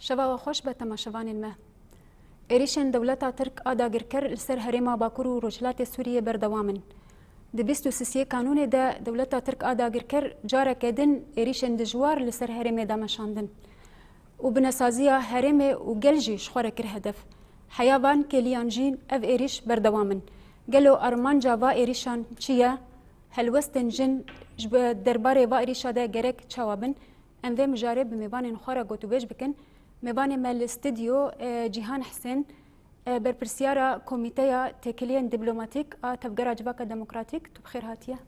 شەواوە خۆش بە تەماشەوانین me. Êrişên dewleta Tirk a dagirker li ser herêma Bakur û Rojhilatê Sûriyê berdewam in. Di 23 kanûnê de dewleta Tirk a dagirker careke din êrişên dijwar li ser herêmê de meşandin. û binesaziya herêmê û gel jî ji xwe re kir hedef. Heya van kêliyan jî ev êrîş berdewam in. Gelo armanca va êrîşan çi ye? Helwestên jin ji derbarê va êrîşa de gerek çawa bin? Em vê mijarê bi mêvanên xwe re gotûbêj bikin. Mêvanê me li stüdyo Cîhan Hesên berpirsyara Komîteya Têkiliyên Dîplomatîk a Tevgera Civaka Demokratîk. Tu bi xêr hatiye?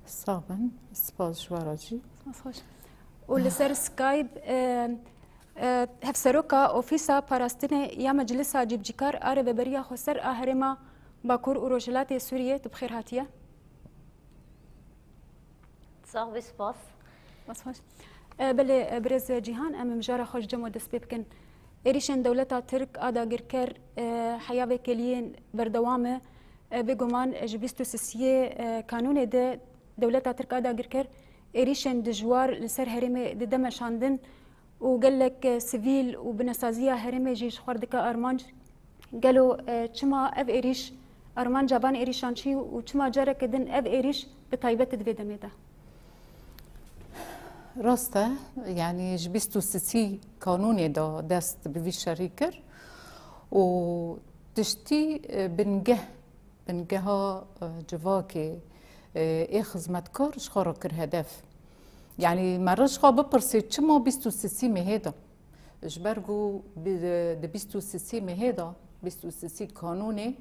Sağ bin, spas ji wara cî. û li ser Skype hevseroka Ofîsa Parastinê ya Meclisa Cîbcîkar a Rêveberiya Xweser a herêma Bakur û Rojhilatê Sûriyê. Tu bi xêr hatiye? Sağ bî spas. Belê birêz Cîhan em mijara xwe ji cem we dest pê bikin. Êrîşên dewleta Tirk a dagirker heya vê kêliyên berdewam e bêguman ji 23 kanûnê de dewleta Tirk a dagirker êrîşên dijwar li ser herêmê dide meşandin û gelek sivîl û binesaziya herêmê jî ji xwe dike armanc. Gelo çima ev êrîş armanca van êrîşan çî û çima careke din ev êrîş bi taybet divê demê de. راست يعني ji 23 kanûnê da dest bi vî şerî kir û tiştî bingeha civakê ê xizmetkar ji xwe re kir hedef. Yani me re ji xwe bipirsê çima 23 mehê da ji ber ku di 23 mehê da 23 kanûnê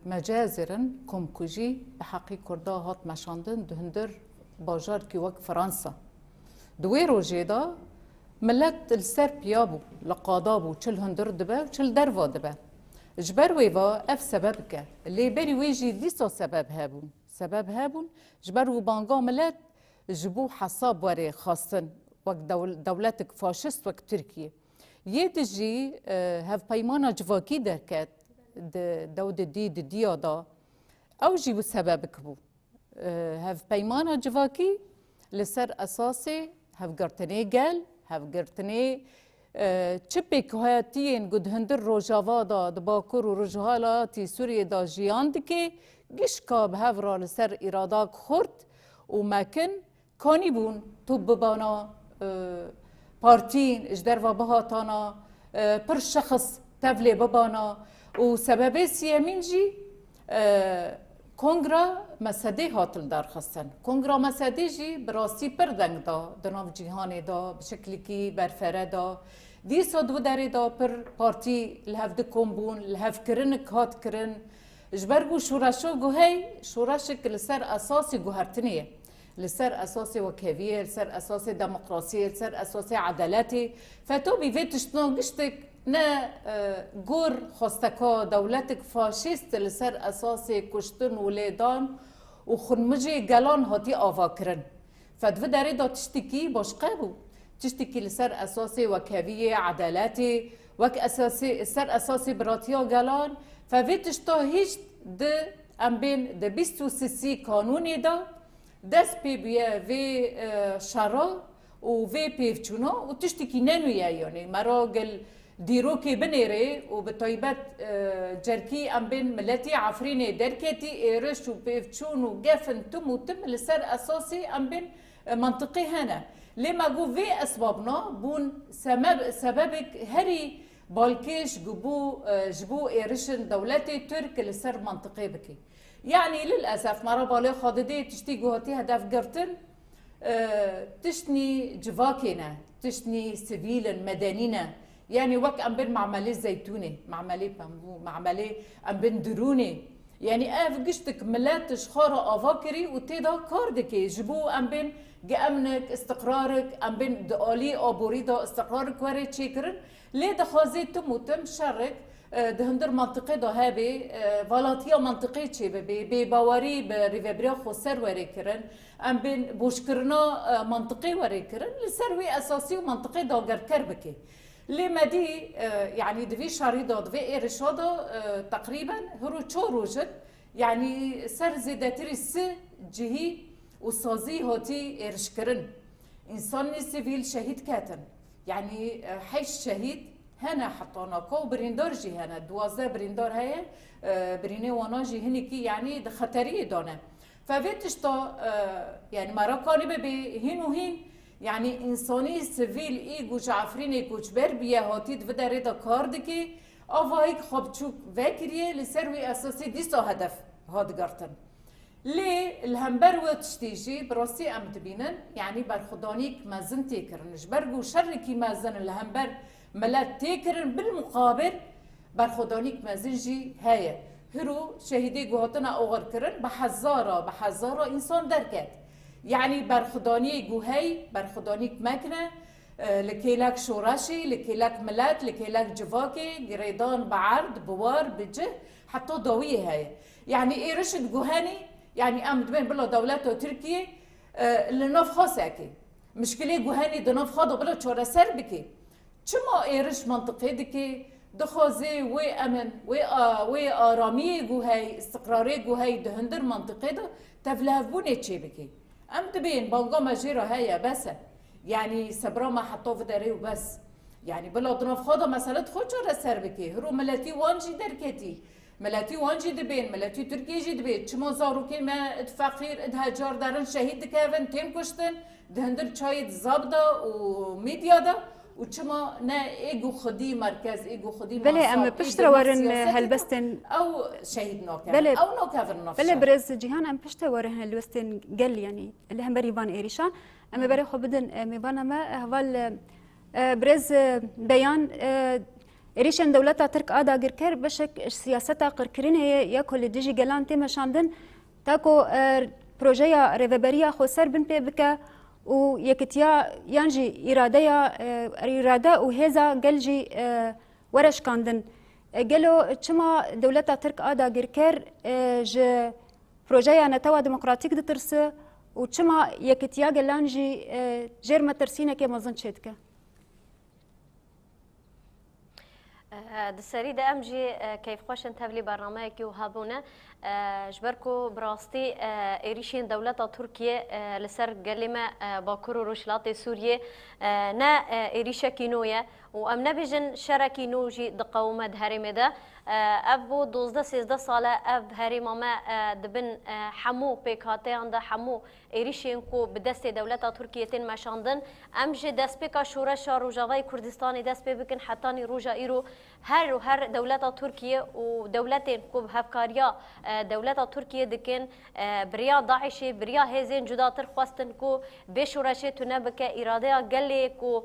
mecazêrin komkujî bi heqî Kurda hat meşandin di hundir bajarkî wek Fransa. Di wê rojê da millet li ser piya bû, li qada bû, çil hundir dibe û çil derva dibe. Ji ber wê ve ev sebeb dike. Lêberî wê jî dîsa sebeb hebûn. Sebeb hebûn ji ber wî banga millet ji bo hesab werê xastin wek dewletek faşîst wek Tirkiye. Yê de jî hevpeymana civakî derket di dewdê dî di dîya da ew jî wî sebebik bû. Hevpeymana civakî li ser esasê hevgirtinê gel, hevgirtinê çi pêkhatiyên ku di hundir rojava da di Bakur û Rojhilatê Sûriyê da jiyan dike, gişka bi hev ra li ser îradak xurt û mekin kanî bûn tu bibana partîn ji derva bihatana pir şexs tevlê bibana û sebebê siyemîn jî Kongra mesedê hatil derxistin. Kongra mesedê jî bi rastî pir deng da di nav cîhanê da bi şeklekî berfere da. Dîsa di derê da pir partî li hev dikom bûn, li hevkirinik hat kirin. Ji ber ku şûreşo guhey, şûreşek li ser esasê guhertinê ye. Li ser esasê wekeviyê, li ser esasê demokrasiyê, li ser esasê edaletê. Fetobî vê tiştino giştek ne gur xwesteka dewletek faşîst li ser esasê kuştin û lêdan û xunmicê gelan hatî avakirin. Fet vê derê da tiştekî başqa bû. Tiştekî li ser esasê wekeviyê, edaletê, wek ser esasê biratiya gelan. Fe vê tişta hîç di em bên di 23 kanûnê da dest pê bûye vê şera û vê pêvçûna û tiştekî nenûye yanî mera gel dîrokê binêrê û bi taybet cerkî em bên milletê Efrînê derketî êriş û pêvçûn û gefin tim û tim li ser esasê em bên mantiqî hene. Lê me got vê esbabna bûn sebebek herî balkêş ji bo êrişin dewletê Tirk li ser mantiqê bike. Yani lilesef mera balê xwedidê tiştî ku hatî hedef girtin tiştî civakê ne, tiştî sivîlin, medenî ne. Yani wek em bin mamelê zeytûnê, mamelê pembû, mamelê em bin dirûnê. Yani ev giştek millet ji xwe re ava kirî û tê da kar dike ji bo em bin geemnik, istiqrarik, em bin di alî aborî da istiqrarik werê çêkirin. Lê dixwaze tim û tim şerek di hundir mantiqê da hebe valatiya mantiqê çêbibe, bêbawerî bi rêveberiya Xweser werê kirin, em bin boşkirina mantiqê werê kirin, li ser wê esasî û mantiqê dagerker bike. Lê medî yani di vê şerî da di vê êrişa da teqrîben hiro çar rojin yani ser zêdetirî si cihî û sazî hatî êrişkirin. İnsanê sivîl şehîd ketin. يعني حيش شهيد هنا حطونا كو بريندار جي هنا 12 بريندار هي بريني وانا جي هنيكي يعني ده خطريه دونه ففيتشتا يعني مراكاني ببي هين وهين يعني انساني سيفيل ايجو جعفريني كوچبر بیا هاتید و در دا کار دکی آوایک خوابچوک وکریه لسروی اساسی دیسا هدف هادگارتن ليه الهمبر وتشتيجي براسي ام تبينن يعني برخدانيك مازن تيكرنش برجو شركي مازن الهمبر ملات تيكرن بالمقابل برخدانيك مازن جي هاي هرو شهيدي جوهتنا اوغر كرن بحزارة انسان دركات يعني برخداني جوهي برخدانيك مكنه لكيلاك شوراشي لكيلاك ملات لكيلاك جواكي جريدان بعرض بوار بجه حتى ضويه هاي يعني ايه رشد جوهاني يعني ام بين بلا دولته تركيا اللي نفخاسكي مشكله جوهاني ده نفخاده بلا تشورا سربكي چما ايرش منطقه دكي دخوزي و امن و ارامي جوهي استقراري جوهي ده هندر منطقه ده تفلهبوني تشيبكي ام تبين بانجا مجيرة هيا بس يعني سبرا ما حطوه في داري وبس يعني بلا ضنف خاضة مسألة خودشو رسر بكي هرو ملاتي وانجي دركتي ملاتي وانجي دبين ملاتي تركي جي دبين چما زاروكي ما اتفاقير ادهجار دارن شهيد دكاون تيم كشتن دهندر چايد زابدا وميديا دا وچما نا ايجو خدي مركز ايجو خدي بله ام بشتر ورن هلبستن او شهيد نوكاون او نوكاون نفسه بله برز جيهان ام بشتر ورن هلبستن قال يعني اللي هم بريفان ايريشا اما بري خو بدن ميفانا ما هوال برز بيان ايريشن دولتا ترك ادا غيركر بشك سياستا قركرين هي ياكل ديجي جلان تيما شاندن تاكو بروجيا ريفبريا خو سر بن بك و يكتيا يانجي إرادة وهذا قلجي ورش كاندن قالوا تشما دولتا ترك آدا غيركر ج بروجيا نتوا ديمقراطيك دترس وتشما يكتيا قلانجي جير ما ترسينا كما ظنشتك دسري ده امجي كيف خوش انتبلي برنامجك وهابونا جبركو براستي ايريشين دولة تركيا لسر قلمة باكورو روشلاتي سوريا نا ايريشا كينويا وامنا بيجن شركي نوجي دقومة هرمي ده ابو 12-13 ساله اب هريما ما دبن حمو بيكاتي عند حمو ايريشين كو بدست دولة تركيا تن مشاندن امجي دست بيكا شورش روجاوي كردستاني دست بيكن حتاني روجا ايرو هر دولة تركيا ودولتين كو بهفكاريا دولة تركيا دكن بريا داعشي بريا هزين جدا ترخواستن كو بشورشي تنبك إرادة قلي كو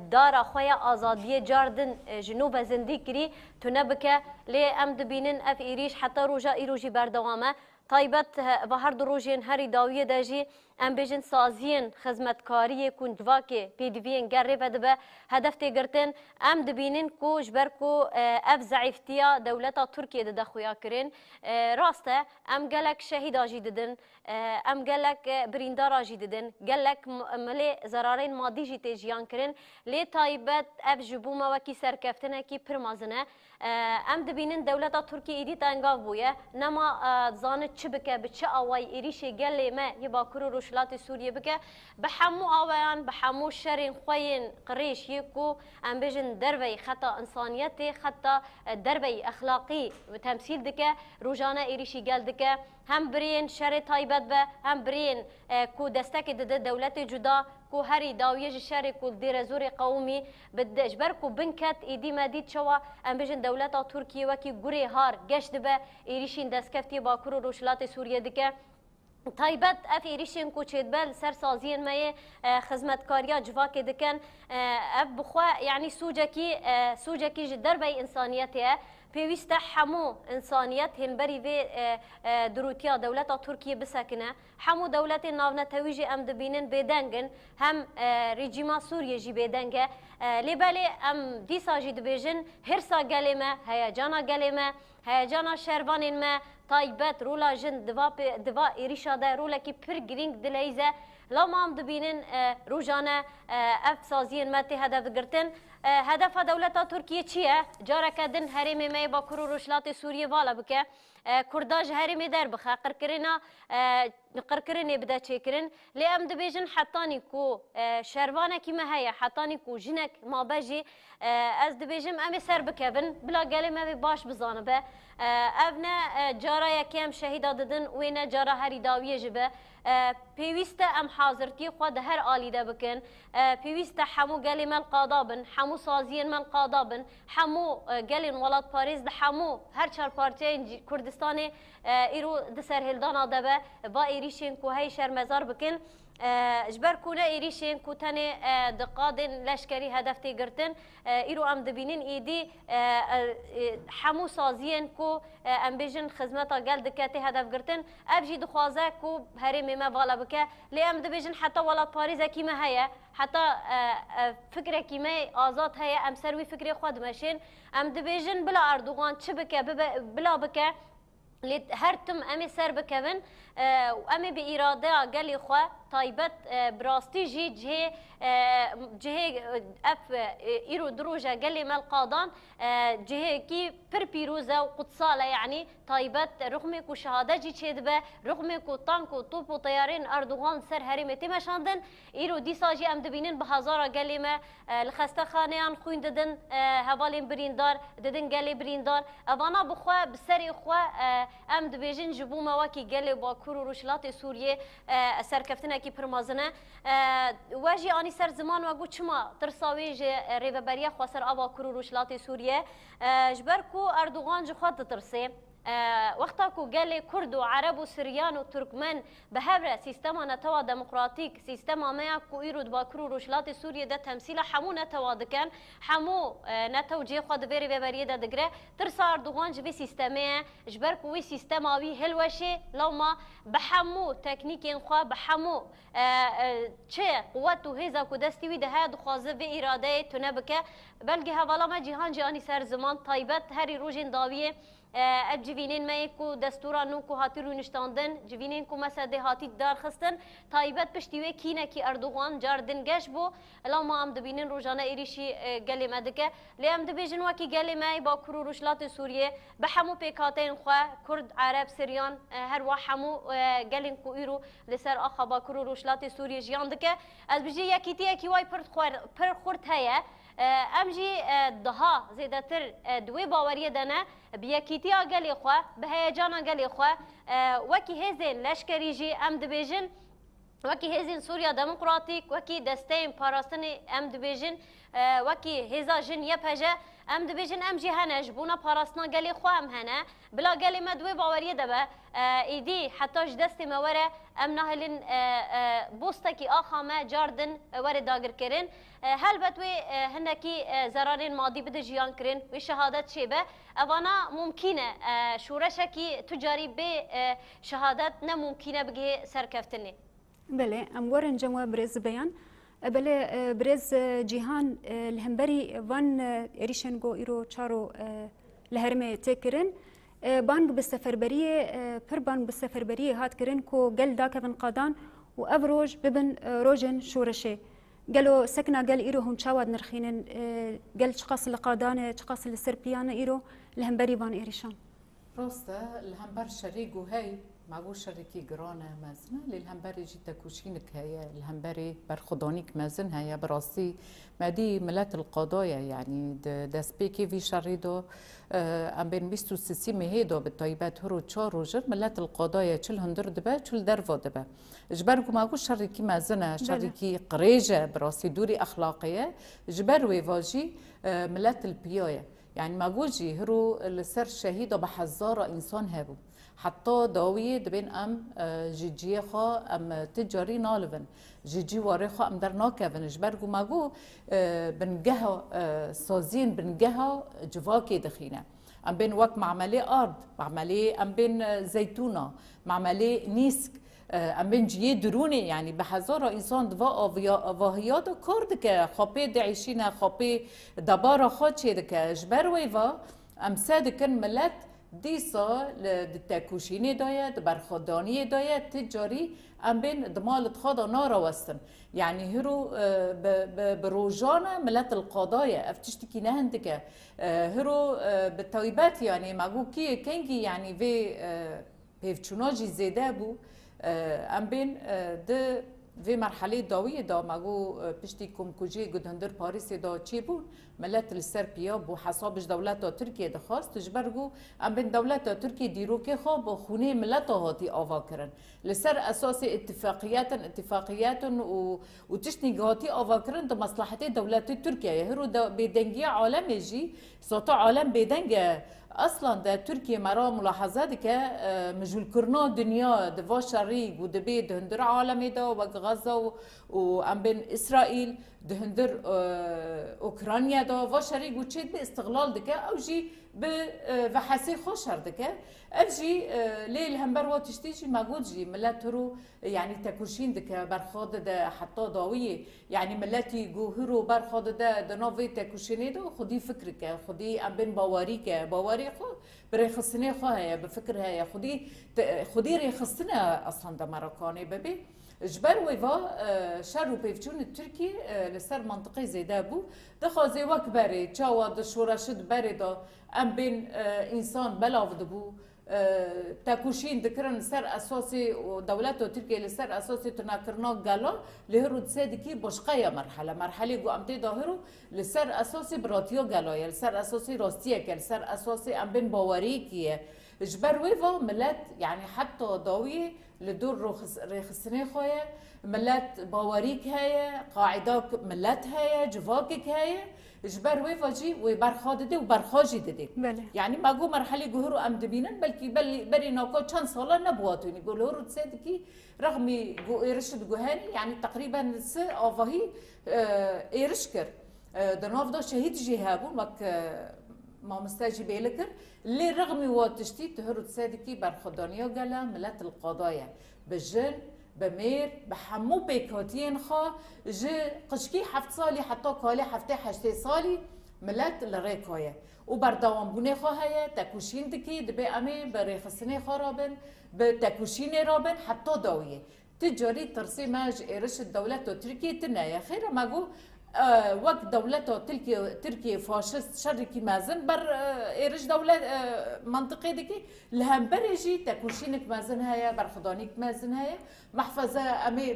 دار خويا آزادية جاردن جنوب زنديكري تنبك لي أمد بينن أف إيريش حتى روجا إيروجي بردوامه طيبت بهر دروجين هري داوية داجي ام بيجن سازين خدمتكاري كون جواكي بي دي فين غري فدبه هدف تيغرتن ام دبينن كو جبركو اف ضعيفتيا دولة تركيا د خويا كرين راسته ام قالك شهيد اجي ددن ام قالك بريندار اجي ددن قالك ملي زرارين مادي جي تيجيان كرين لي طيبت اف جبوما وكي سركفتنا كي برمازنه ام دبينن دولة تركيا ايدي تنگاف بويا نما زانت چبكه بچ اواي ايريشي قال ما يبا كرو شلات سوريا بك بحمو اوان بحمو شرين خوين قريش يكو ام بيجن دربي خطا انسانيتي خطا دربي اخلاقي وتمثيل دك روجانا ايريشي قال دك هم برين شر طيبت به هم برين كو دستك د دولت جدا كو هري داويج شر كو دير زوري قومي بدج بركو بنكت ايدي مادي شوا ام بيجن دولت تركيا وكي غوري هار گشت به ايريشين دسكفتي باكرو روشلات سوريا دك طيبت اف ايريشين كو تشدبل سر سازين ماي خدمتكاريا جواك دكن اف بخوا يعني سوجكي جدر بي انسانيته بيويسته حمو انسانيت هنبري في دروتيا دولة تركيا بسكنه حمو دولة ناونا تويجي ام دبينن بيدنگن هم ريجيما سوريا جي بيدنگه لبالي ام ديسا جي دبيجن هرسا قلمه هيجانا قلمه هيجانا شربان ما طيبت رولا جن دوا إيريشا دا رولا كي بير جرينج دليزة لما هم دبينن روجانا اف سازين ماتي هدف قرتن هدف دولة تركيا چیه؟ جارا کدن هرم ما باکرو روشلات سوریه والا بکه كرداج هرمي در بخا قركرنا بدا تشكرن لأم دبيجن حطاني كو شربانة كيما هي حطاني كو جنك ما بجي از دبيجم أمي سر بكبن بلا قالي ما باش بزانبه أبنا جارا يكيم شهيدة ددن وين جارا هري داوية جبه بيويستا أم حاضرتي خود هر آلي دا بكن بيويستا حمو قالي مال قاضابن حمو سازين مال قاضابن حمو قالي ولاد باريس ده حمو هر چار پارتين كردستاني إيرو دسر هلدانا دبه با إيريشين كو هاي شر مزار بكن جبر كونا إيريشين كو تاني دقادن لشكري هدفتي قرتن إيرو أم دبينين إيدي حمو سازين كو أم بيجن خزمتا قال دكاتي هدف قرتن أبجي دخوازا كو هري مما بالا بكا لأم دبيجن حتى ولا باريزا كيما هيا حتى فكرة كيما آزاد هيا أم سروي فكرة خود ماشين أم دبيجن بلا أردوغان تشبكة بلا بكا هر تم أمي سر بكبن وأمي بإرادة قالي خوا طيبت براستي جه أف إيرو دروجة قالي مال قاضان جه كي بر بيروزة وقتصالة يعني طيبت رغمك وشهادة جي تشدبه رغمك وطانك وطوب وطيارين أردوغان سر هرمي تمشاندن إيرو دي ساجي أم دبينين بهزارة قالي ما الخسته خانيان خوين ددن هوالين بريندار ددن قالي بريندار أبانا بخوا بسري خوا ام دبيجن جبو مواكي قالي باكور وروشلات سوريا سركفتنا كي برمازنه واجي اني سر زمان واگو چما ترساوي ريبريا خسر ابا كور وروشلات سوريا جبركو اردوغان جو خط ترسي وقتا کو گله کرد و عرب و سریان و ترکمن به هر سیستم نتوا دموکراتیک سیستم ما کو ایرود با کرو روشلات سوریه ده تمثیل حمو نتوا دکن حمو نتوجه خود وری وبریه ده دگره ترس اردوغان جو سیستمه جبر کو وی سیستماوی هلوشه لوما بحمو تکنیک خو بحمو چه قوت و هزا کو دستی وی ده هاد خوازه و اراده تنبکه بلکه حوالا ما جهان جهانی سر زمان طیبت هری روجین داویه جوینین ما کو دستورا نو کو هاتی رو نشتاندن جوینین کو مساده هاتی دار خستن تایبت پشتیوه کینه کی اردوغان جاردن گش بو الا ما ام دبینین روزانه ایریشی گلی مدکه لیم دبیجن وکی گلی ما با کرو روشلات سوریه به همو پیکاتین خو کرد عرب سریان هر وا همو گلین کو ایرو لسر اخا با کرو روشلات سوریه جیان دکه از بجی یکیتی کی وای پر خورد هيا امجي دها زيدتر دوي باوريه دنا بيكيتي قالي خو بهيجان قالي خو وكي هزين لشكري جي ام دبيجن وكي هزين سوريا ديمقراطيك وكي دستين باراستني ام دبيجن وكي هزا جن يبهجه ام دبيجن ام جي هنا جبونا باراستنا قالي خو ام هنا بلا قالي ما دوي باوريه دبا ايدي حتى دستي ما ورا ام نهلن بوستكي اخا جاردن ورا داگر كرين هل بتوي هنكي زرارين ماضي بده جيان كرين وشهادات شيبه اوانا ممكنه شورشكي تجاري بشهادات ممكنه بقي سركفتني بله ام ورن جمع برز بيان بله برز جيهان الهمبري وان اريشنگو ايرو چارو لهرمه تكرن بانگ بالسفربريه پر بانگ بالسفربريه هات كرن كو قل داكفن قادان و افروج ببن روجن شورشه قالوا سكنا قال ايرو هم تشاود نرخينن قال تشقاص القادان تشقاص السربيان ايرو الهمبري وان اريشان راسته الهمبر شريك وهي معقول شريكي جرانا مازنة للهمبري جيتا كوشينك هي الهمبري برخضانيك مازن هي براسي ما دي ملات القضايا يعني دسبيكي في شريدو ام بين بيستو سيسي مهيدو بالطيبات هرو تشار وجر ملات القضايا تشل هندر دبا تشل درفو دبا جبركم معقول شريكي مازنة شريكي قريجة براسي دوري أخلاقية جبر ويفاجي ملات البياية يعني معقول جي هرو السر شهيدو بحزارة إنسان هابو حتى داوية دبين ام جيجي خا ام تجاري نالفن جيجي واري خا ام در ناكفن جبرگو ماگو بنجها سازين بنجها جواكي دخينه ام بين وقت معملي ارض معملي ام بين زيتونه معملي نيسك ام بين جي دروني يعني بحزارة انسان دوا واهيات كردك خابي دعيشينا خابي دبارة خاتشي دك جبر ويفا ام سادكن ملت دیسا لدتکوشینی داید برخودانی داید تجاری ام بین دمال خدا نارا وستن يعني هرو بروجانا ملت القضايا افتشتكي نهندك هرو بالتويبات يعني معقول كي كينجي يعني في بيفتشوناجي زيدا بو ام بين ده في مرحله داويه دا معقول بشتي كومكوجي قد هندر باريس دا تشي بون ملت السربيا بو حسابش دولت تركيا دخواست تجبرگو ام بين دولت تركيا ديرو كي خو بو خونه ملت هاتي آوا کرن لسر اساس اتفاقيات وتشتي هاتي آوا کرن ده مصلحه دولت تركيا هرو بدنگي عالم جي صوت عالم بدنگ اصلا ده تركيا مرا ملاحظات که مجول کرنا دنیا دوا شریک و دبی دهندر عالمی دا و غزه و ام بین اسرائیل دهندر اوکراینیا دا و شریک و چید به استقلال دکه او جی به وحسی خوشر دکه او جی لیل همبر و تشتیجی مگود جی ملت رو يعني تكوشين دك برخاد ده حتى ضاوية يعني ملتي جوهرو برخاد ده نوفي تكوشيني ده خدي فكرك خدي ام بين باوري خو بريخصني خو هي بفكر هي خدي ريخصنا اصلا ده مراكاني ببي جبر ويفا شر وبيفجون التركي لسر منطقي زي دابو دخازي وك بري تشاوا دشورشد بري ده ام بين انسان بلاف دبو تاكوشين ذكرن سر اساسي ودولته تركيا لسر اساسي تناكرنا قالوا لهرو تسادكي بشقيه مرحله جو امتي ظاهرو لسر اساسي براتيو قالوا لسر اساسي روسيا لسر اساسي ام بين باوريكي جبر ويفا ملات يعني حتى ضوي لدور رخصني خويا ملات باوريك هي قاعده ملات هي جواكك هي جبر ويفاجي وبرخاد دي وبرخاجي دي بله. يعني ما جو مرحله جهرو ام دبينن بلكي بري نوكو كان صاله نبواتوني يقولوا تصدقي رغم جو يرشد جوهاني يعني تقريبا س اوفهي يرشكر دنوف دا شهيد جهابو مك ما مستجيب لكر اللي رغم واتشتي تهرو تصدقي برخدانيا قال ملت القضايا بالجن بمير بحمو بيكوتين خا جي قشكي حفت صالي حتى كالي حفتي حشتي صالي ملات لريكويا وبردوام بني خا هيا تكوشين دكي دبي امي بريخسني خرابن بتكوشين رابن حتى داويه تجاري ترسيماج ايرش الدولة تركيا تنايا خير ماجو وقت دولته تركيا فاشست شركي مازن بر ايرش دولة منطقة دكي لهم بريجي تكوشينك مازن هيا برخدانيك مازن هيا محفظة امي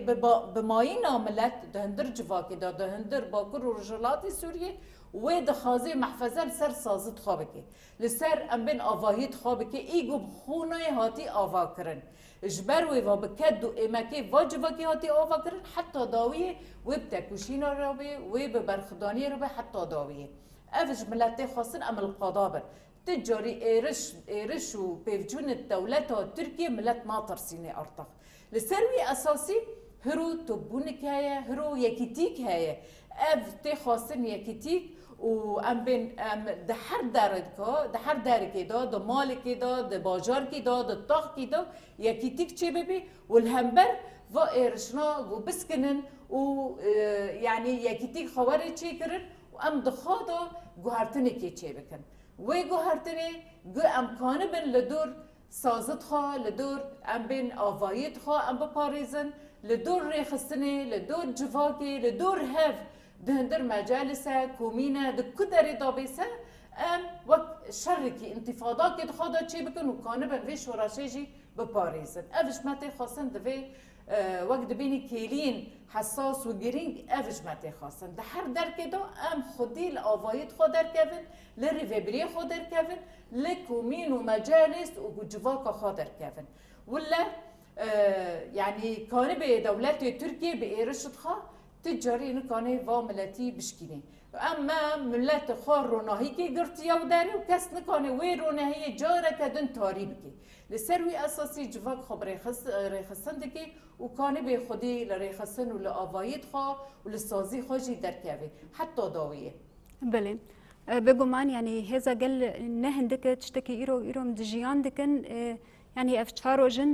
بماينا ملت دهندر جواكي دهندر باكر ورجلاتي سوريا ودخازي محفظة لسر سازت خوابكي لسر ام بين آواهيت خوابكي ايگو بخونای هاتي آوا کرن جبر ويفا بكدو اماكي واجبكي هاتي آوا کرن حتى داوية وبتكوشينا رابي وببرخداني رابي حتى داوية افج ملتي خاصن ام القضابر تجاري ايرش وبيفجون الدولة تركيا ملت ناطر سيني ارتق لسروي اساسي هرو تبونك هيا هرو يكيتيك هيا اف تي خاصن يكيتيك وام بين دحر دارك دا د مالك دا د بازار کی دا د طاق کی دا يكيتيك چه ببي والهمبر و ارشنا و بسكنن و يعني يكيتيك خواري چه کرن و ام دخادا گوهرتنی کی چه بکن و گوهرتنی گو امکانه بن لدور سازت خوا لدور ام بين آوایت خوا ام بپاریزن لدور ریخستنی لدور جواکی لدور هف دهندر مجالسه كومينه دكدري دابيسه ام وقت شركي انتفاضات كي دخادا تشي بكن وكانبن فيش وراشيجي بباريس افش ماتي خاصن دفي وقت بيني كيلين حساس وجرينج افش ماتي خاصن دحر در كده ام خدي الاوايد خدر كيفن للريفيبري خدر كيفن لكومين ومجالس وجواكا خدر كيفن ولا يعني كانبه دولتي تركيا بإيرشت خا تجاري نكاني و ملتي بشكيني اما ملت خار روناهي كي قرتي وداري وكاس نكاني وي روناهي جاره كدن تاريبكي لسروي اساسي جواك خبر ريخصن دكي وكاني بخدي لريخصن ولاوايد خا وللسازي خاجي دركاوي حتى داويه بله بگمان يعني هذا قال نهندك تشتكي ايرو مدجيان دكن يعني افشارو جن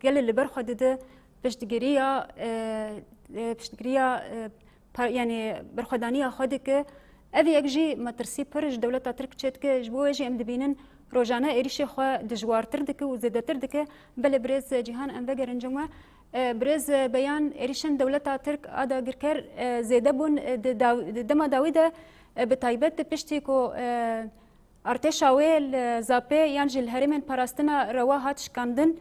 قال اللي برخد ده بشتگريا يعني برخدانية خدك أبي أجي ما ترسي برج دولة ترك تشتك جبوا أجي أم دبينن روزانه ایریش خو دجوارتر دکه و زیادتر دکه بله برز جهان ام وگرن جمع برز بیان ایریشن دولت ترک آدا گرکر زیاده بون دما داویده به تایبت پشتی کو ارتش اویل زاپه یان جل هرمن پاراستنا روا هات شکاندن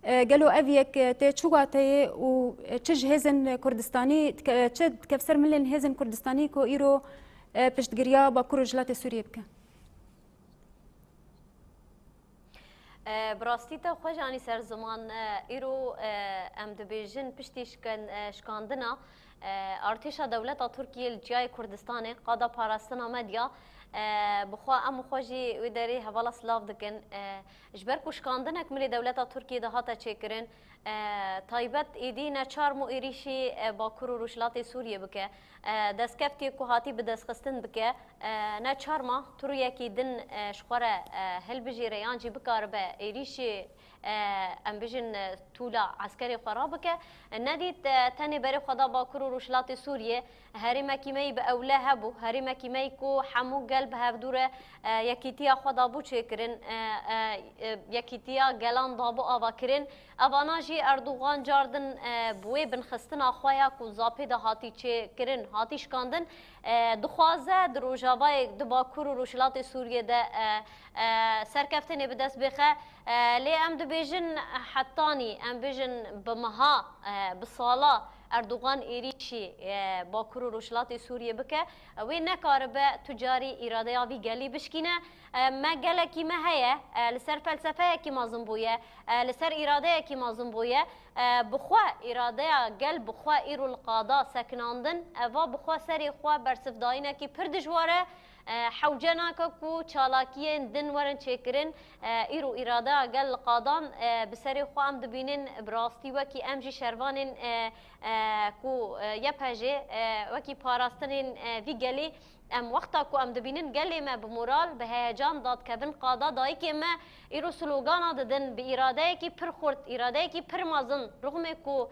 قالوا أبيك تشوغاتي وتجهزن كردستاني تشد كفسر ملن هزن كردستاني كو إيرو بشتقريا باكورو جلاتي سوريا بك براستيتا خوجاني سر زمان إيرو أم دبيجن بشتي شكاندنا ارتشا دولتا تركيا الجاي كردستاني قادا باراستنا مديا بخوا ام خوجي وداري هوالا سلاف دكن جبركو شكاندنك ملي دولتا تركيا دهاتا تشكرن تايبت ايدينا چارمو ايريشي باكورو روشلاتي سوريا بك دسكفتي كو هاتي بدس خستن بك نا چارما توريا كي دن شخوره هل بجي ريانجي بكاربه ايريشي ام بيجن تولا عسكري خرابك نديت تاني بري خدا باكورو روشلاتي سوريا هريما كيمي باولا هبو هريما كيمي كو حمو قلب هفدوره يكيتيا خدا بو چكرن يكيتيا گلان دابو آوا کرن اباناجي اردوغان جاردن بوي بن خستنا خويا كو زاپي ده هاتي چكرن هاتي شكاندن دخوازه دروجاوای دباکور روشلات سوریه ده سرکفتنی بدست بخه لی ام دبیجن حتانی ام بیجن بمها بصالا اردوغان ایریشی باکور روشلات سوریه بکه وی نکاربه تجاری اراده وی گلی بشکینه ما گله کی ما هيا لسر فلسفه کی مازم بويه لسر اراده کی مازم بويه بخوا اراده گل بخوا ایرو القاضا سکناندن و بخوا سری خوا برسف داینه کی پر دجواره حوجنا کو چالاکیه دن ورن چکرن ایرو اراده گل قادان بسری خو ام دبینن براستی وکی امجی شروانن کو یپاجه وکی پاراستنن وی گلی ام وقتا کو ام دبینن گلی ما بمورال به هیجان داد کبن قادا دای که ما ایرو سلوگانا ددن به اراده کی پر خورد اراده کی پر مازن رغم کو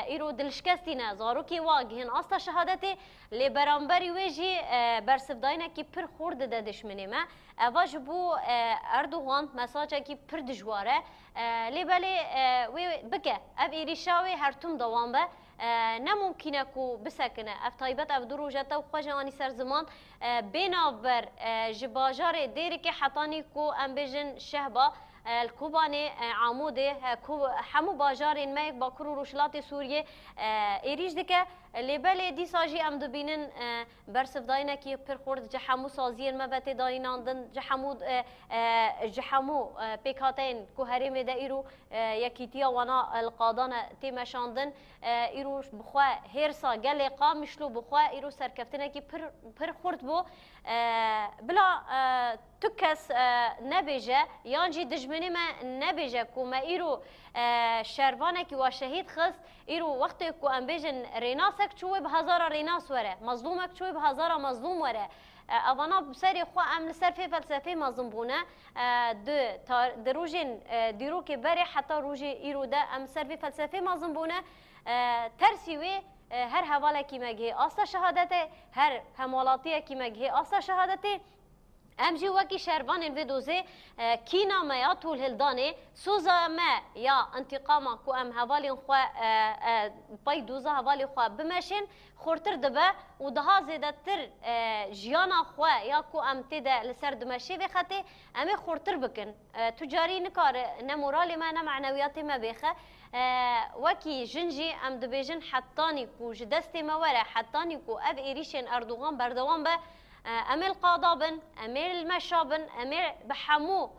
ایرو دلشکستینه زارو کی واگهن اصلا شهادتی لی برانبری ویجی برسفداینه کی پر خورد ده دشمنی ما اواج بو اردوغان مساجه کی پر دجواره لی بلی وی بکه اب ایریشاوی هرتم دوام به نممکنه کو بسکنه اف طایبت اف دروجته و خوجانی سر زمان بینابر جباجار دیری که حتانی کو ام بیجن شهبا الكوباني عمودي حمو باجارين مايك باكرو روشلات سوريا ايريج دكه اللي بالي دي ساجي ام دبينن برسف داينا كي برخورد جحمو سازين ما بت دايناندن جحمو بيكاتين كو هريم دايرو يكيتيا وانا القادانه تيمشاندن ايرو بخوا هيرسا قال قامشلو بخوا ايرو سركفتنا كي برخورد بو بلا تكس نبيجه يانجي دجمني ما نبيجه كوما ايرو شروانك وشهيد خص ايرو وقت كو ام بيجن ريناسك شوي بهزار ريناس وره مظلومك شوي بهزار مظلوم وره اوانا بسري خو ام لسر في فلسفه مظلوم بونه د روجين ديرو كي بري حتى روجي ايرو ده ام سر في فلسفه مظلوم بونه ترسيوي هر حواله کی مگه اصلا شهادت هر همالاتی کی مگه اصلا شهادت امجی وکی شربان الفيدوزي كينا ما يطول هلداني سوزا ما يا انتقاما كو ام هوالي خوا بايدوزا هوالي خوا بمشين خورتر دبه ودها زيدتر جيانا خوا يا كو ام تدا لسر دمشي بخته امي خورتر بكن تجاري نكار نمورالي ما معنوياتي ما بخه وكي جنجي ام دبيجن حطاني كو جدستي ما ورا حطاني كو اب ايريشن اردوغان بردوان به امير قاضابن امير المشابن امير بحمو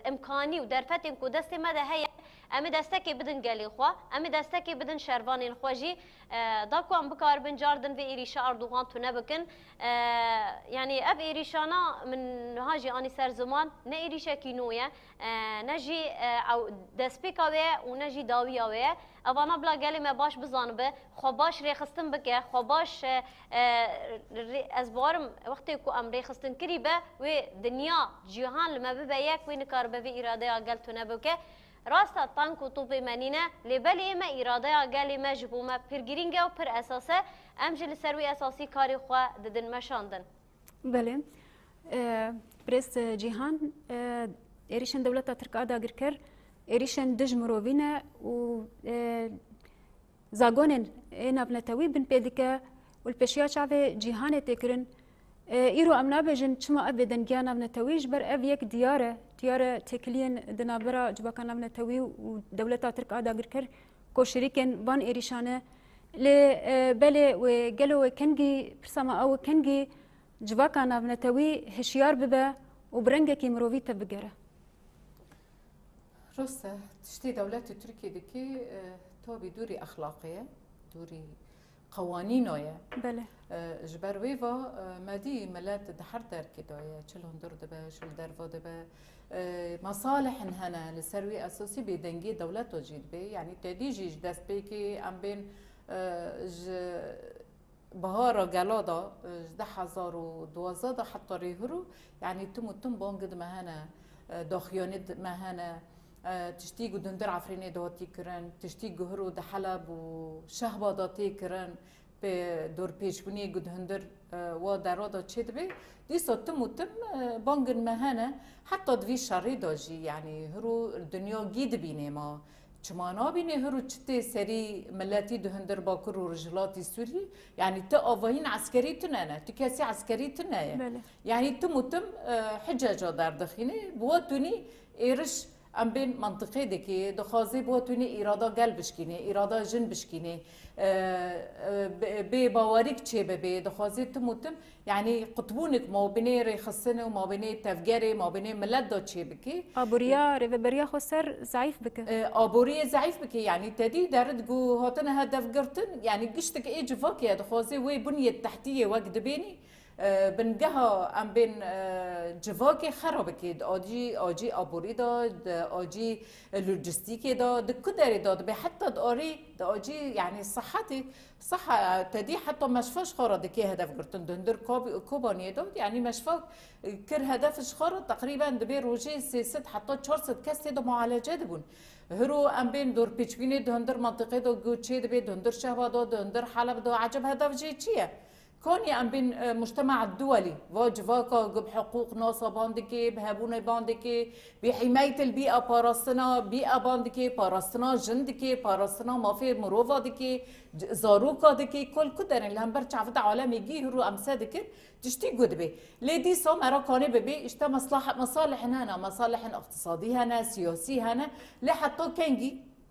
امكاني ودرفتن كو دستي مدى هي امي دستكي بدن قالي خوا امي دستكي بدن شربانين خواجي داكو ام بكار بن جاردن في ايريشا اردوغان تنبكن يعني اب ايريشانا من هاجي اني سر زمان نا ايريشا كينويا نجي او دسبيكاوي ونجي داوياوي اوانا بلا قالي ما باش بزانبه خو باش ريخستن بك خو باش ازبارم وقتی کو ام ريخستن كريبه و دنيا جهان لما ببيك وين كاربه في اراده قالتو نبوكه راستا تانكو توبي منينه لبلي ما اراده قالي ما جبوما بيرغرينغا و بر اساسه امجل سروي اساسي كاري خو ددن مشاندن بله بريس جيهان إيريشن دولة ترك آدا غيركر إيريشن دج مروفينا و زاغونن إنا بنتوي بن بيدكا والبشيا شعبي جيهان تكرن إيرو أمنا بجن شما أبدا جانا بنتوي جبر أبيك ديارة تكلين دنابرا جباكنا بنتوي ودولة ترك آدا غيركر كو شريكن بان إيريشانه لبلي وقالوا كنجي برسما أو كنجي جباكنا بنتوي هشيار ببا وبرنجكي مروفيتا بقرة راسته تشتي دولات تركيا دكي تو بدوري أخلاقية دوري قوانينوية بله جبر ويفا مادي ملات دحر دار كداية شلون در دبا شل درفا دبا مصالح هنا لسروي أساسي بدنجي دولات وجيد بي يعني تديجي دست بيكي أم بين بهارا جلادا 10,012 حتى ريهرو يعني تم بانجد مهنا داخياند مهنا تشتي قدندر عفريني دوتي كرن تشتي جهرو ده حلب وشهبة دوتي كرن بدور بيشوني قدندر ودرادا تشدبي دي تم بانجد مهنا حتى دوي شري داجي يعني هرو الدنيا جيد بيني ما چمانا بینه هرو چته سری ملتی دهندر باکر و رجلات سوری یعنی تا آواهین عسکری تنانه تا کسی عسکری تنانه یعنی تم حجاجا در دخینه بواتونی ایرش ام بین منطقه دکی دخوازی بواتونی ایرادا گل بشکینه ایرادا جن بشکینه به باوریک چه به دخوازی تم يعني قطبونك ما بين ريخصنه وما بين تفجري ما بين ملت دا چه بكي ابوريا ريفبريا خسر ضعيف بك ابوريا ضعيف بكي يعني تدي درد جو هاتنا هدف قرتن يعني قشتك اي جفاك يا دخوازي وي بنيه التحتيه وقت بيني بنجها ام بين جواكي خرابكي اجي ابوري دا اجي لوجستيكي دا كدري دا حتى داري اجي يعني صحتي صحة تدي حتى مشفاش خارا دكي هدف قرتن دندر كوباني دا يعني مشفا كر هدفش خارا تقريبا دبي روجي 6 حتى 4 كاس دا معالجه دبون هرو ام بين دور بيچويني دندر منطقه دا گوچي دبي دندر شهبا دا دندر حلب دا عجب هدف جي چيه كوني ام بين المجتمع الدولي واجفاكا بحقوق ناسا باندكي بهبونه باندكي بحمايه البيئه باراستنا بيئه باندكي باراستنا جندكي باراستنا مافي مروفا دكي زاروكا دكي كل كدرن اللي هم برچ عفد عالمي جي هرو امسادك تشتي قدبي ليدي سو مرا كوني ببي اشتا مصالح هنا مصالح اقتصاديه هنا سياسي هنا لحتى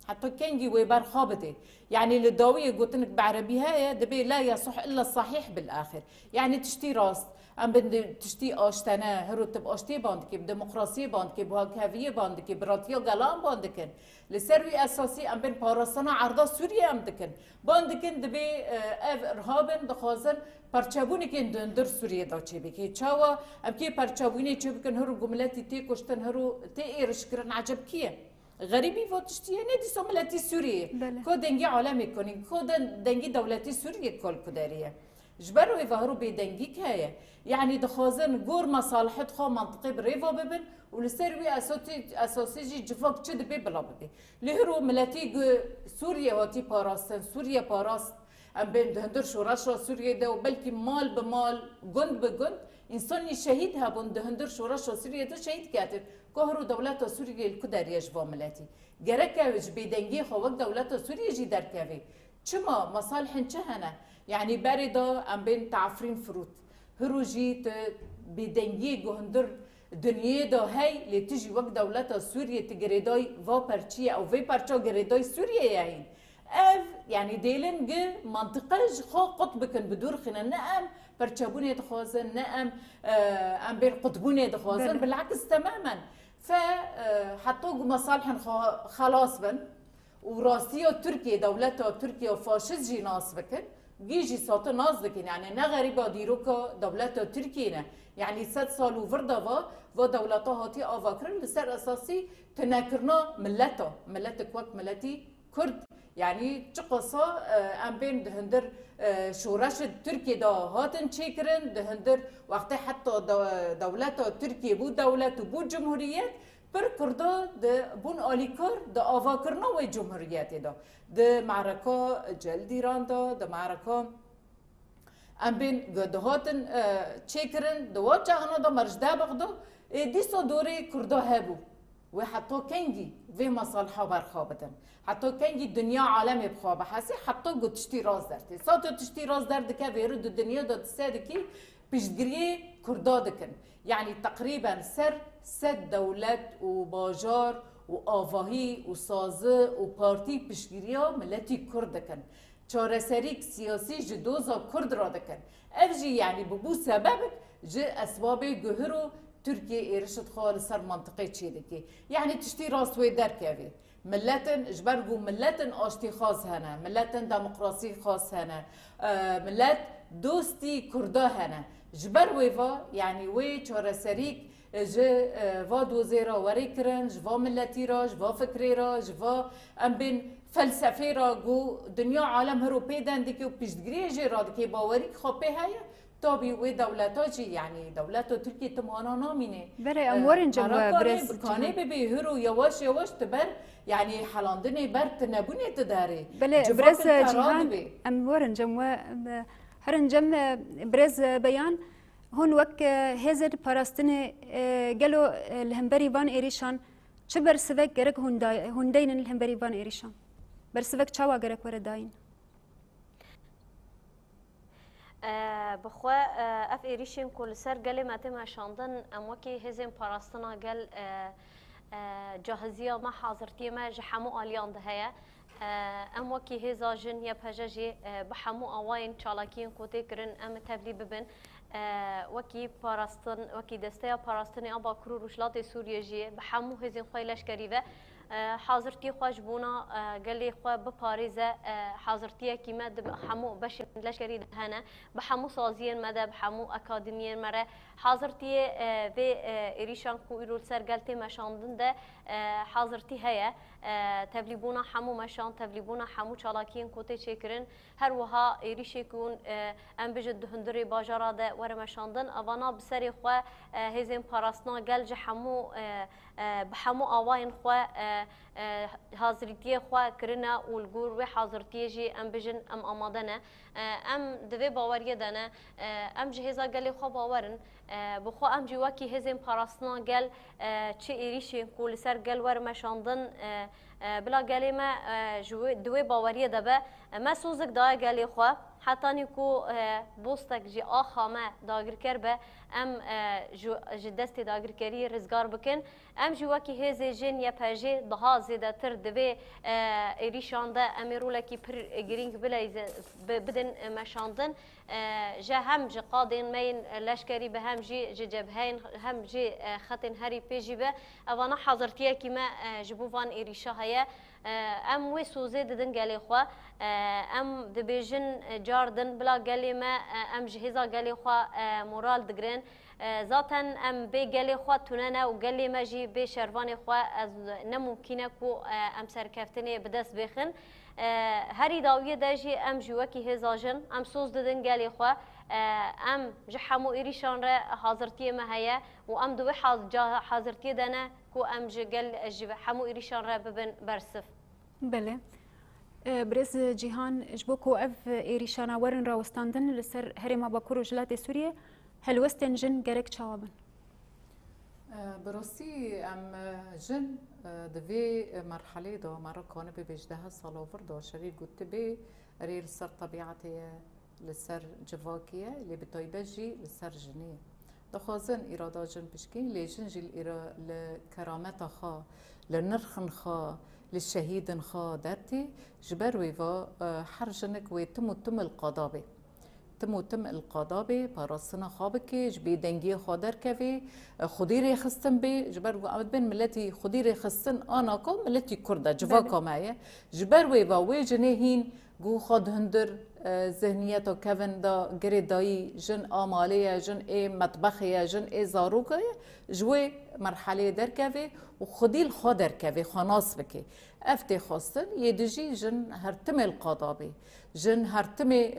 حتى كنجي ويبر خابطه يعني للداويه قلت لك بعربيها دبي لا يصح الا الصحيح بالاخر يعني تشتي راس ام بدي تشتي اشتنا هرو تبقى اشتي باندك بديمقراطيه باندك بهاكافيه باندك براتيو قلام باندك لسروي اساسي ام بين بارسنا عرضه سوريا ام دكن باندكن دبي ارهابن دخازن پرچابونی که دندر سوریه دا چه بکی چاوا ام کی پرچابونی چه بکن هرو جملاتی تی کشتن هرو تی ایرش کرن عجب کیه غريبي فوتشتيه ندي سوملاتي سوريا كو دنجي عالمي كوني كو دنجي دولتي سوريا كل كداريه جبروا يظهروا بدنجي كايا يعني دخازن جور مصالحت خو منطقي بريفو ببن ولسروي اساسي جفاك تشد بي بلا بدي لهرو ملاتي سوريا واتي باراستن سوريا باراست ام بين دهندر شو رشا سوريا ده وبلكي مال بمال جند بجند انساني شهيد هابون دهندر شو رشا سوريا ده شهيد كاتر كهرو دولة سوريا الكدر يجوا ملاتي جركاوج بدنجي خو دولة سوريا جي دركافي چما مصالح چهنا يعني باردا ام بين تعفرين فروت هرو جيت بدنجي جهندر دنيا دا هاي لتجي وقت دولة سوريا تجريداي فا برشيا او في برشا جريداي سوريا يعني يعني ديلن منطقة خو قطب كان بدور خنا نعم برشابوني دخوازن نعم ام بين قطبوني دخوازن بالعكس تماما فحطوا مصالح خلاص بن وراسية تركيا دولته تركيا وفاشيست جي ناس بكن جيجي صوت ناس بكن يعني نا غريبة ديروكا دولته تركيا يعني 6 سال وفردها ودولتها هاتي افاكرن لسر اساسي تناكرنا ملتك وقت ملتي كرد يعني تقصى ام بين دهندر شورش تركيا دا هاتن تشيكرن دهندر وقت حتى دولته تركيا بو دولة بو جمهوريات بر كردا ده بون آلیکار ده آواکرنا و جمهوریت ده ده معرکه جلدیران ده معرکه ام بين دهاتن تشيكرن دوات جهانا دا مرجدا بغدو ديسو دوري كردو هابو وحتى كنجي في مصالحه برخابتن حتى كنجي الدنيا عالمي بخابه حسي حتى قد تشتي راس درتي صوت تشتي راس درد كبيرد الدنيا دا تسادكي بيشدري كردا دكن يعني تقريبا سد دولت وباجار وآواهي وسازه وبارتي بشگیریا ملتی کرد دکن چارەسەریک سیاسی ji doza Kurd ra dikin. Ev jî yani bu sebebek ji esbabê guhir û Türkiye êrişi dixwe li ser mantiqê çê dike. Yani tiştî rast wê derkevê. Milletin ji ber ku milletin aştî xas hene, milletin demokrasî xas hene, millet dostî Kurda hene. Ji ber wê ve yani wê çarəserîk ji va dozê ra werê kirin, ji va milletî ra, ji va fikrê ra, ji va em bên فلسفه را گو دنیا عالم هرو پیدن دکی و پیشگیری جی را دکی باوری خپه هیا تابی و دولتا جی یعنی دولت ترکیه تمانا نامینه برای امورن جوا برز کانه ببی هرو یواش یواش تبر یعنی حلاندنه بر تنبونه تداره بله برز جهان امورن جوا هرن جم برز بیان هون وک هزر پاراستنه گلو الهمبری وان ایریشان چه برسوک گرک هندین الهمبری وان ایریشان برسوک چاوا گرک ورد داین بخوا اف ایریشین کل سر گلی متم شاندن اموکی هزم پاراستنا گل جاهزیه ما حاضرتی ما جحمو آلیان ده هیا اموکی هزا جن یا پجاجی بحمو آواین چالاکین کوتی کرن ام تبلی ببن وکی پاراستن وکی دسته پاراستن آبا کرو روشلات سوریه جی بحمو هزین خوی لشکری و حاضرتی خوش بونا گلی خو بپاریزه حاضرتی کی مد بحمو بش لشکری دهنه بحمو سازین مد بحمو اکادمیین مره حاضرتی و ایریشان کو ایرول سرگلتی مشاندن ده حاضرتی هيا تبلیبونا حمو مشان تبلیبونا حمو چالاکین کوتی چکرین هر وها ایریشی کون ام بجد هندری باجارا ده ور مشاندن اوانا بسری خو هزین پاراستنا گل حمو بحمو آواین خو حاضرتی خو کرنا اولگور و حاضرتی جی ام بجن ام آمادنه ام دوی باوریه دنه ام جهزا گلی خو باورن بخو ام جواکی هزین پاراستنا گل چه ایریشی کول سر گل ور مشاندن بلا گلی ما دوی باوریه دبه ما سوزک دای گلی خو حتی نیکو بوستک جی آخا ما داگر کر به ام جدست داگر کری رزگار بکن ام جواکی هزی جن یا پاجی daha زیاده تر دوی ایریشانده امیرولکی پر گرینگ بلایز بدن مشاندن جا هم جی قادین مین لشکری به هم جی جبهین هم جی خطن هری پیجی به اوانا حاضرتیه که ما جبوان ایریشا هیا ام وی سوزه ددن گلی خو ام دبیجن جاردن بلا گلی ما ام جهزا گلی خو مورال دگرن ذاتن ام بی گلی خو توننه و گلی ما جی بی شروان خو از نممکنه کو ام سرکفتنی بدست بخن هری داویه داجی ام جوکی هزاجن ام سوز ددن گلی خو ام جحمو ایریشان را حاضرتی ما هيا و ام دوی حاضرتی دنه کو ام جگل حمو ایریشان را ببن برسف بله برز جیهان جبو کو اف ایریشانا ورن راوستاندن لسر هرما باکور و جلات سوریه هلوستن جن گرک چوابن براستی ام جن دوی مرحله دا مرا کانه به 18 سال آور دا شریک گوته به ریل سر طبیعتی لسر جواکیه لی بتایبه جی لسر جنیه دخوازن ایرادا جن بشکین لیجن جی لکرامت خوا لنرخن خوا للشهيد خا درتي جبر ويفا حرجنك ويتم القضابه تم القضابه براسنا خابكي جبي دنگي خادر كفي خديري خستن بي جبر وعمد بين ملتي خديري خستن انا كو ملتي كرده جواكا معايا جبر ويفا ويجنهين جو خاد هندر ذهنيته كفن دا جري داي جن آمالية جن اي مطبخية جن اي زاروكية جوي مرحلة دركافي وخدي الخادر كافي خناص بكي افتي خاصن يدجي جن هرتمي القضابي جن هرتمي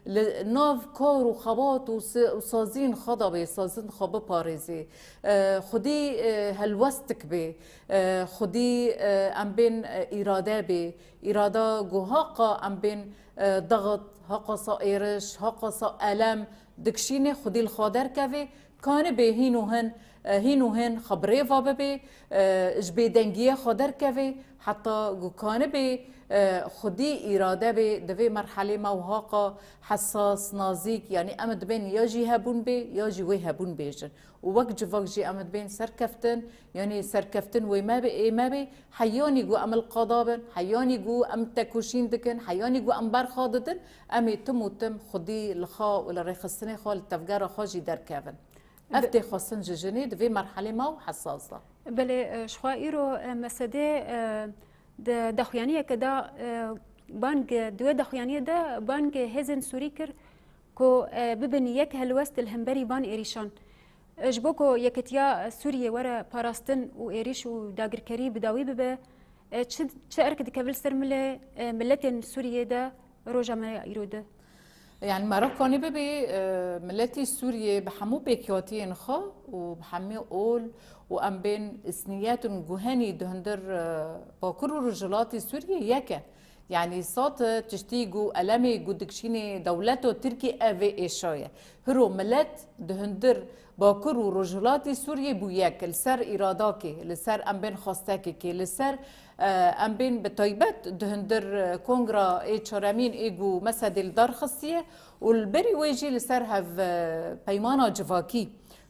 لناف كار وخبات وصازين خضبي صازين خبا باريزي خدي هلوستك بي خدي ام بين إرادة بي إرادة جوهاقة ام بين ضغط ها قصا ایرش ها قصا علم دکشین خودی الخادر کوی کان به هینو هن خبره و به جبه دنگیه خادر کوی حتی کان به خودی اراده به دوی مرحله موهاقا حساس نازیک یعنی امد بین یا جی هبون به یا جی وی هبون بیجن و وقت جی امد بین سرکفتن یعنی سرکفتن وی ما به ای ما به حیانی گو ام القضابن حیانی گو ام تکوشین دکن حیانی گو ام برخاددن امی تم و تم خودی لخا ولا رخصتنی خال تفجار خاجی در کافن افته خاصن جنی دوی مرحله ما حساسه بله شخائرو مسده دخوانیه که دا بانگ دو دخوانیه دا بانگ هزن سوری کر کو ببین یک هلوست الهمبری بان ایریشان اجبو کو یکتیا سوریه ورا پاراستن و ایریش و داگرکری بداوی ببه چه ارکد کبل سر ملت سوریه دا روجا ما ایروده يعني مراكاني ببي ملتي سوريا بحمو بيكياتي انخا وبحمي اول وام بين سنيات جهاني دهندر باكر رجلاتي سوريا ياكا يعني صوت تشتيجو ألمي جودكشيني دولته تركي أفي إيشايا هرو ملت دهندر باكر ورجلاتي سوريا بوياك لسر إراداكي لسر أم بين خاستاكي لسر ام بین به طیبت دهندر کنگرا ای چرامین ایگو مسد الدار خصیه و البری ویجی لسر هف پیمانا جواکی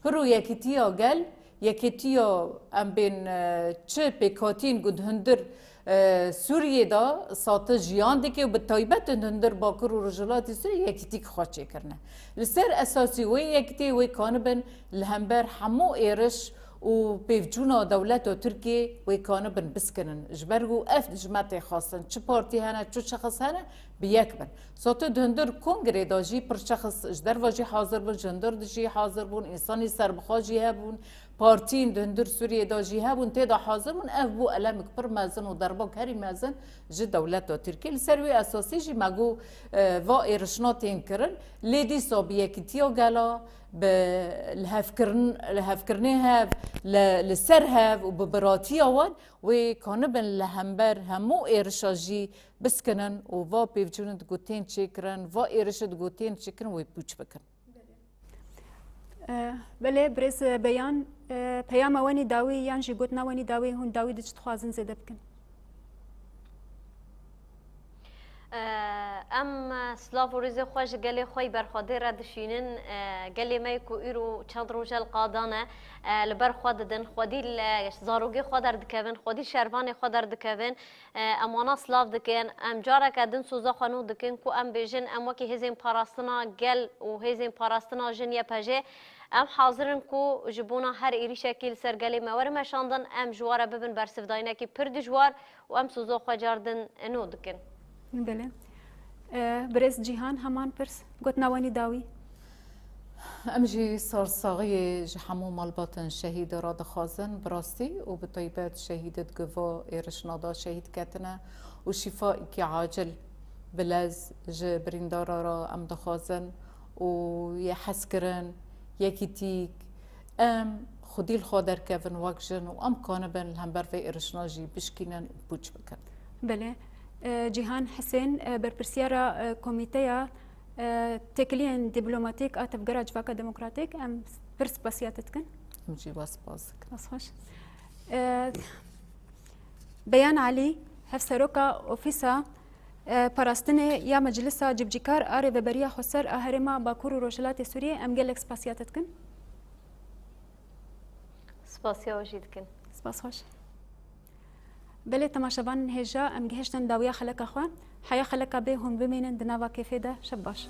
هرو یکیتیا گل یکیتیا ام بین چه پیکاتین گو دهندر سوریه دا ساته جیان دیگه و به طیبت دهندر باکر و رجلاتی سوریه یکیتیک خواچه کرنه لسر اساسی وی یکیتی وی کانبن لهمبر همو ایرش و بيفجونا دولته تركيا ويكانوا بنبسكنن جبرجو اف جماعتي خاصن چه بارتي هنا چه شخص هنا بيكبر صوت دهندر كونغري داجي پر شخص اجدر واجي حاضر بون جندر دجي حاضر بون انساني سربخاجي هبون بارتين دهندر سوريا داجي هبون تيدا حاضر بون اف بو الم كبر مازن و كاري مازن جي دولته تركيا لسروي اساسي جي ماغو وا ايرشناتين كرن ليدي صوبيكتيو غالا الهفكرنها للسرهف وببراتيا وان وكانبن لهمبر همو إيرشاجي بسكنن وفا بيفجونن تقوتين تشكرن فا إيرشا تقوتين تشكرن ويبوش بكن بله برز بيان بيام واني داوي يانجي قوتنا واني داوي هون داوي دج تخوازن زيدا بكن ام سلاف و ریزه خوش گلی خوی برخوادی را دشینن گلی می کو ایرو چند روز القادانه لبر خود دن خودی زاروگی خود در دکوین خودی شروان خود در دکوین امانا سلاف دکن ام جارا کدن سوزا خانو دکن کو ام بیجن ام وکی هزین پاراستنا گل و هزین پاراستنا جنیا پجه ام حاضرن کو جبونا هر ایری شکل سرگلی مور مشاندن ام جواره ببن برسف داینه کی پرد جوار و ام سوزا خواجاردن انو دکن بله برز جیهان همان پرس گوت نوانی داوی امجي صار صاغية جحمو مالباتن شهيد راد خازن براسي وبطيبات شهيدة قفا إيرشنادا شهيد كاتنا وشفاء كي عاجل بلاز جي بريندارا را ام دخازن ويحسكرن يكيتيك ام خدي الخادر كافن واكجن وام كانبن الهمبر في إيرشناجي بشكينن وبوش بكن بله جیهان حسین برپرسیارا کمیته تکلین دیپلماتیک آتفگرا جواکا دموکراتیک ام پرس باسیاتت کن امجي باس بازك خوش بیان علی هفسروکا اوفیسا پاراستنه یا مجلسا جبجیکار آره و بریا خسر اهرما باکور و روشلات سوریه ام گلک سپاسیاتت کن سپاسیا وجید کن سپاس خوش بله تماشاوان هجا ام گهشتن داویا خلق اخوان حیا خلق به هم بمینن دناوا کیفه ده شب باش